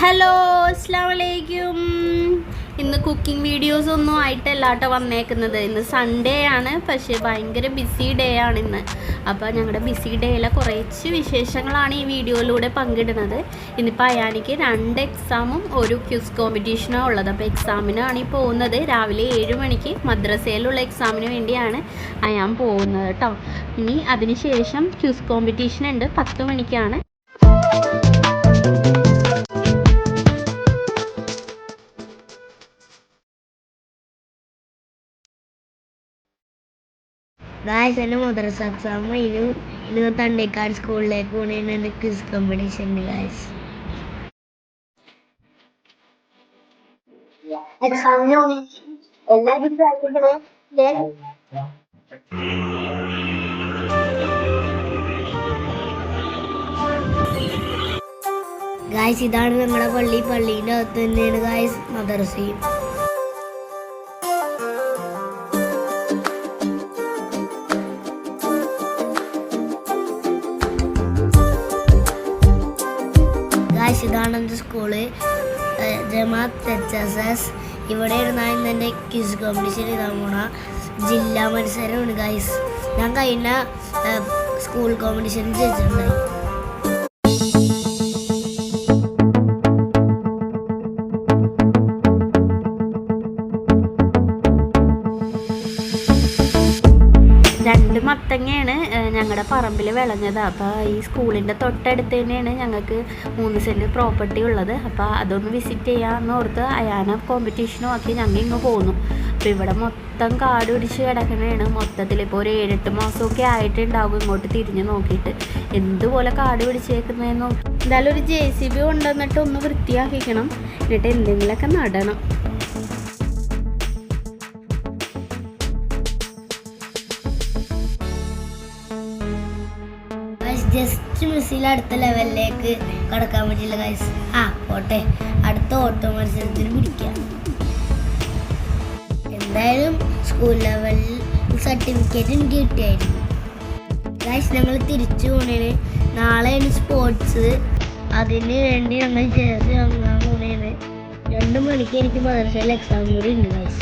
Hello, അസ്സലാമു അലൈക്കും. ഇന്ന് കുക്കിംഗ് വീഡിയോസ് ഒന്നും ആയിട്ടല്ല കേട്ടോ വന്നേക്കുന്നത്. ഇന്ന് സൺഡേ ആണ്, പക്ഷേ ഭയങ്കര ബിസി ഡേ ആണ് ഇന്ന്. അപ്പോൾ ഞങ്ങളുടെ ബിസി ഡേയിലെ കുറച്ച് വിശേഷങ്ങളാണ് ഈ വീഡിയോയിലൂടെ പങ്കിടുന്നത്. ഇന്നിപ്പോൾ അയാനിക്ക് 2 എക്സാമും ഒരു ക്വിസ് കോമ്പറ്റീഷനും ഉള്ളത്. അപ്പോൾ എക്സാമിനാണ് ഈ പോകുന്നത്. രാവിലെ 7 മണിക്ക് മദ്രസയിലുള്ള എക്സാമിന് വേണ്ടിയാണ് അയാൻ പോകുന്നത് കേട്ടോ. ഇനി അതിനുശേഷം ക്വിസ് കോമ്പറ്റീഷൻ ഉണ്ട്, 10 മണിക്കാണ്. ഗായ്സ്, എൻ്റെ മദ്രസ എക്സാം ഇന്ന് തണ്ടേക്കാട് സ്കൂളിലേക്ക് പോകണേന് എൻ്റെ ക്വിസ് കോമ്പറ്റീഷൻ ഉണ്ട് ഗായ്സ്. ഗായ്സ്, ഇതാണ് ഞങ്ങളുടെ പള്ളീൻ്റെ അകത്ത് തന്നെയാണ് ഗായ്സ് മദ്രസയും. ഇതാണ് എൻ്റെ സ്കൂള്, ജമാഅത്ത് HSS. ഇവിടെ ഇരുന്നാൽ ഇന്ന് എൻ്റെ ക്വിസ് കോമ്പറ്റീഷൻ ഇതാ പോണ ജില്ലാ മത്സരമാണ് ഗൈസ്. ഞാൻ കഴിഞ്ഞ സ്കൂൾ കോമ്പറ്റീഷൻ ജയിച്ചിട്ടുണ്ടായി. രണ്ട് മത്തങ്ങയാണ് ഞങ്ങളുടെ പറമ്പിൽ വിളഞ്ഞത്. അപ്പോൾ ഈ സ്കൂളിൻ്റെ തൊട്ടടുത്ത് തന്നെയാണ് ഞങ്ങൾക്ക് 3 സെൻറ്റ് പ്രോപ്പർട്ടി ഉള്ളത്. അപ്പോൾ അതൊന്ന് വിസിറ്റ് ചെയ്യാമെന്ന് ഓർത്ത് അയാന കോമ്പറ്റീഷനും ആക്കി ഞങ്ങൾ ഇങ്ങ് പോന്നു. അപ്പോൾ ഇവിടെ മൊത്തം കാട് പിടിച്ച് കിടക്കണതാണ്. മൊത്തത്തിൽ ഇപ്പോൾ ഒരു 7-8 മാസമൊക്കെ ആയിട്ടുണ്ടാകും ഇങ്ങോട്ട് തിരിഞ്ഞ് നോക്കിയിട്ട്. എന്തുപോലെ കാട് പിടിച്ചേക്കുന്നതെന്നോ. എന്തായാലും ഒരു JCB കൊണ്ടുവന്നിട്ട് ഒന്ന് വൃത്തിയാക്കിക്കണം, എന്നിട്ട് എന്തെങ്കിലുമൊക്കെ നടണം. ജസ്റ്റ് മിസ്സിൽ അടുത്ത ലെവലിലേക്ക് കടക്കാൻ പറ്റില്ല ഗൈസ്. പോട്ടെ, അടുത്ത ഓട്ടോ മത്സരത്തിന് പിടിക്കാം. എന്തായാലും സ്കൂൾ ലെവലിൽ സർട്ടിഫിക്കറ്റ് എനിക്ക് കിട്ടിയായിരുന്നു ഗൈസ്. ഞങ്ങൾ തിരിച്ചു പോണേന്. നാളെയാണ് സ്പോർട്സ്, അതിന് വേണ്ടി ഞങ്ങൾ ജേഴ്സി വാങ്ങാൻ പോണേന്. 2 മണിക്ക് എനിക്ക് മദ്രസയിൽ എക്സാം കൂടി ഉണ്ട് ഗൈസ്.